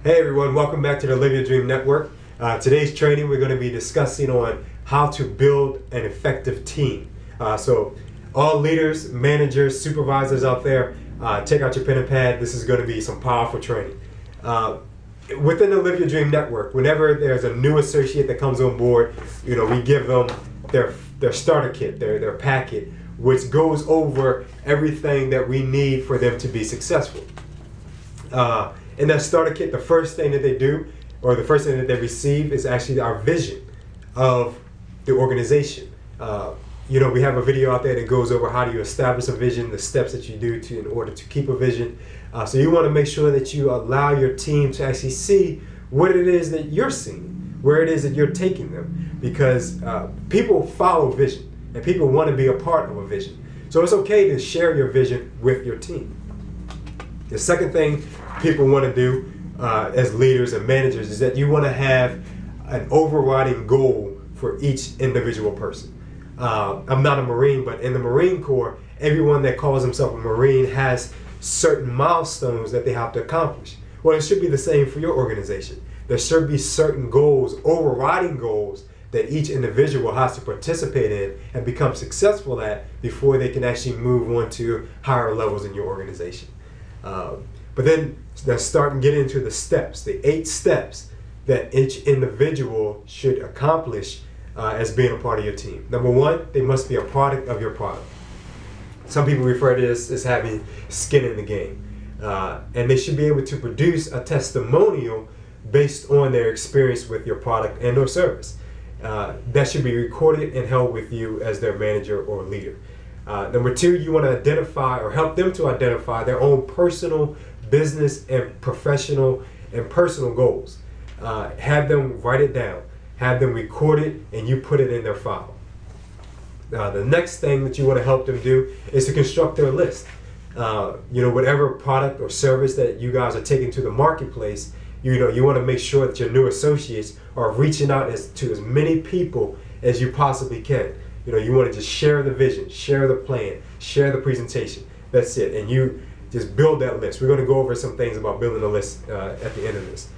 Hey everyone, welcome back to the Live Your Dream Network. Today's training we're going to be discussing on how to build an effective team. So all leaders, managers, supervisors out there, take out your pen and pad. This is going to be some powerful training. Within the Live Your Dream Network, whenever there's a new associate that comes on board, we give them their starter kit, their packet, which goes over everything that we need for them to be successful. In that starter kit, the first thing that they do, or the first thing that they receive, is actually our vision of the organization. We have a video out there that goes over how do you establish a vision, the steps that you do in order to keep a vision. So you want to make sure that you allow your team to actually see what it is that you're seeing, where it is that you're taking them, because people follow vision and people want to be a part of a vision. So it's okay to share your vision with your team. The second thing people want to do as leaders and managers is that you want to have an overriding goal for each individual person. I'm not a Marine, but in the Marine Corps, everyone that calls himself a Marine has certain milestones that they have to accomplish. Well, it should be the same for your organization. There should be certain goals, overriding goals, that each individual has to participate in and become successful at before they can actually move on to higher levels in your organization. But then let's start and get into the steps, the 8 steps that each individual should accomplish as being a part of your team. Number 1, they must be a product of your product. Some people refer to this as having skin in the game. And they should be able to produce a testimonial based on their experience with your product and or service. That should be recorded and held with you as their manager or leader. Number 2, you want to identify or help them to identify their own personal, business, and professional and personal goals. Have them write it down, have them record it, and you put it in their file. The next thing that you want to help them do is to construct their list. Whatever product or service that you guys are taking to the marketplace, you want to make sure that your new associates are reaching out to as many people as you possibly can. You want to just share the vision, share the plan, share the presentation. That's it. And you just build that list. We're going to go over some things about building a list at the end of this.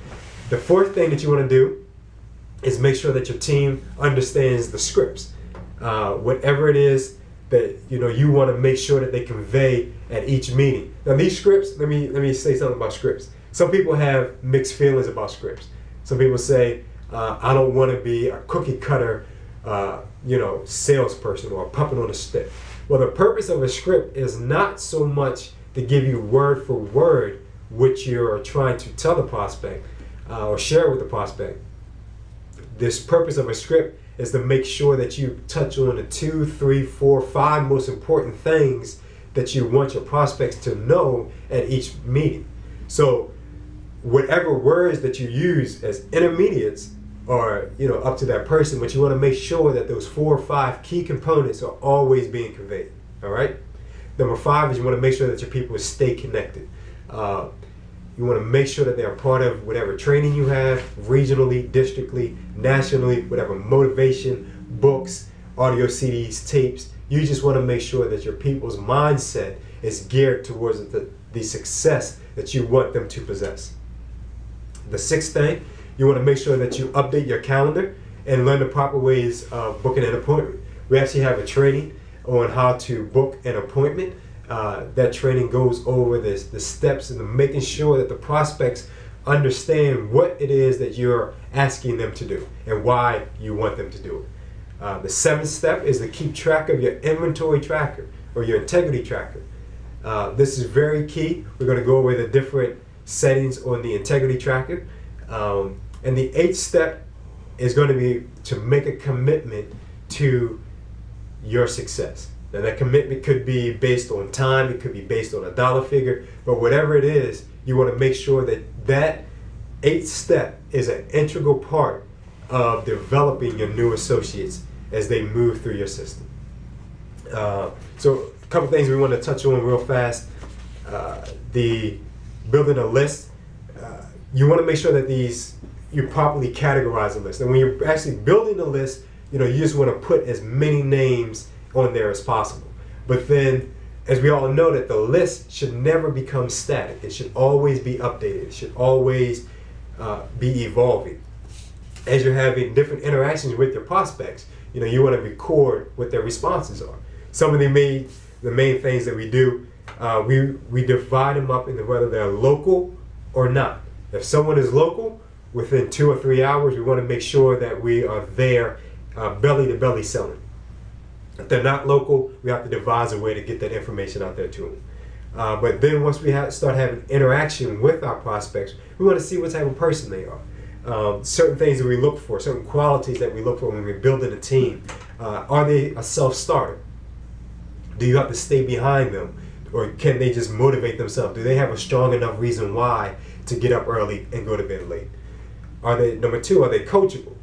The fourth thing that you want to do is make sure that your team understands the scripts. Whatever it is that you want to make sure that they convey at each meeting. Now these scripts, let me say something about scripts. Some people have mixed feelings about scripts. Some people say, I don't want to be a cookie cutter salesperson or a puppet on a stick. Well, the purpose of a script is not so much to give you word for word what you're trying to tell the prospect or share with the prospect. This purpose of a script is to make sure that you touch on the 2, 3, 4, 5 most important things that you want your prospects to know at each meeting. So whatever words that you use as intermediates or up to that person, but you want to make sure that those 4 or 5 key components are always being conveyed. All right. Number 5 is you want to make sure that your people stay connected. You want to make sure that they're part of whatever training you have, regionally, districtly, nationally, whatever motivation, books, audio CDs, tapes. You just want to make sure that your people's mindset is geared towards the success that you want them to possess. The 6th thing, you want to make sure that you update your calendar and learn the proper ways of booking an appointment. We actually have a training on how to book an appointment. That training goes over the steps and making sure that the prospects understand what it is that you're asking them to do and why you want them to do it. The 7th step is to keep track of your inventory tracker or your integrity tracker. This is very key. We're going to go over the different settings on the integrity tracker. And the 8th step is going to be to make a commitment to your success. Now that commitment could be based on time, it could be based on a dollar figure, but whatever it is, you want to make sure that 8th step is an integral part of developing your new associates as they move through your system. So a couple things we want to touch on real fast. The building a list. You want to make sure that you properly categorize the list. And when you're actually building the list, you just want to put as many names on there as possible. But then, as we all know, that the list should never become static. It should always be updated. It should always be evolving. As you're having different interactions with your prospects, you want to record what their responses are. Some of the main things that we do, we divide them up into whether they're local or not. If someone is local, within 2 or 3 hours, we want to make sure that we are there belly to belly selling. If they're not local, we have to devise a way to get that information out there to them. But then once we start having interaction with our prospects, we want to see what type of person they are. Certain things that we look for, certain qualities that we look for when we're building a team. Are they a self-starter? Do you have to stay behind them? Or can they just motivate themselves? Do they have a strong enough reason why to get up early and go to bed late? Number two, are they coachable?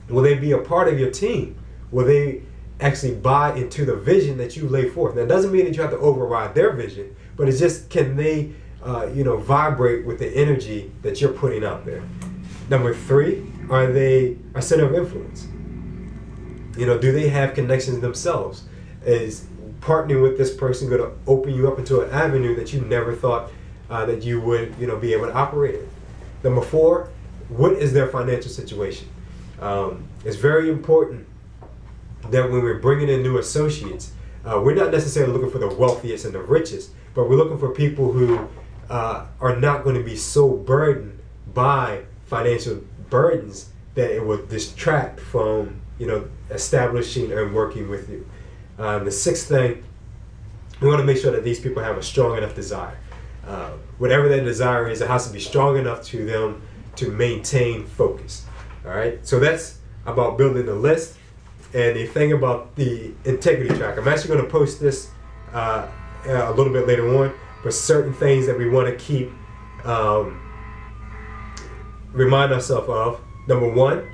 Will they be a part of your team? Will they actually buy into the vision that you lay forth? Now, it doesn't mean that you have to override their vision, but it's just, can they vibrate with the energy that you're putting out there? Number three, are they a center of influence? Do they have connections themselves? Is partnering with this person going to open you up into an avenue that you never thought that you would be able to operate in? Number four, what is their financial situation? It's very important that when we're bringing in new associates, we're not necessarily looking for the wealthiest and the richest, but we're looking for people who are not going to be so burdened by financial burdens that it will distract from establishing and working with you. The sixth thing, we want to make sure that these people have a strong enough desire. Whatever that desire is, it has to be strong enough to them to maintain focus. All right, so that's about building the list. And the thing about the integrity track, I'm actually going to post this a little bit later on, but certain things that we want to keep, remind ourselves of. Number one,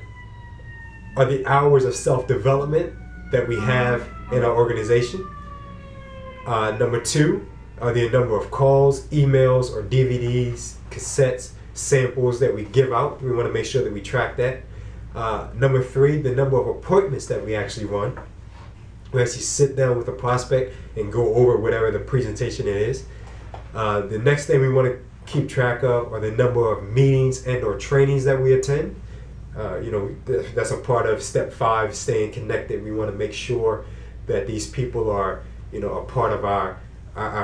are the hours of self-development that we have in our organization. Number two, are the number of calls, emails, or DVDs, cassettes, samples that we give out. We want to make sure that we track that. Number three, the number of appointments that we actually run. We actually sit down with a prospect and go over whatever the presentation it is. The next thing we want to keep track of are the number of meetings and or trainings that we attend. That's a part of step 5, staying connected. We want to make sure that these people are, a part of our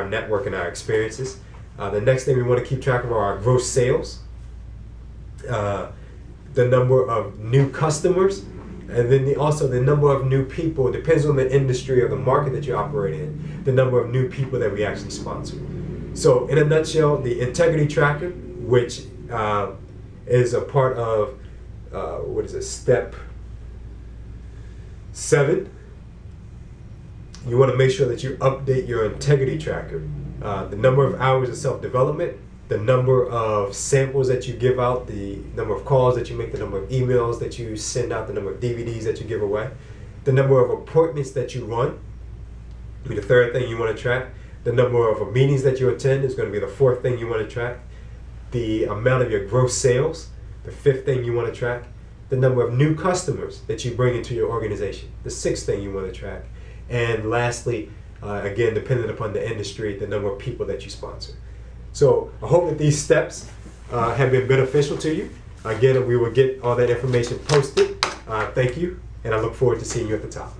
network and our experiences. The next thing we want to keep track of are our gross sales, the number of new customers, and then also the number of new people. It depends on the industry or the market that you operate in, the number of new people that we actually sponsor. So in a nutshell, the integrity tracker, which is a part of step 7. You want to make sure that you update your integrity tracker. The number of hours of self-development, the number of samples that you give out, the number of calls that you make, the number of emails that you send out, the number of DVDs that you give away, the number of appointments that you run. The third thing you want to track. The number of meetings that you attend is going to be the fourth thing you want to track. The amount of your gross sales, the fifth thing you want to track. The number of new customers that you bring into your organization, the sixth thing you want to track. And lastly, again, depending upon the industry, the number of people that you sponsor. So I hope that these steps have been beneficial to you. Again, we will get all that information posted. Thank you, and I look forward to seeing you at the top.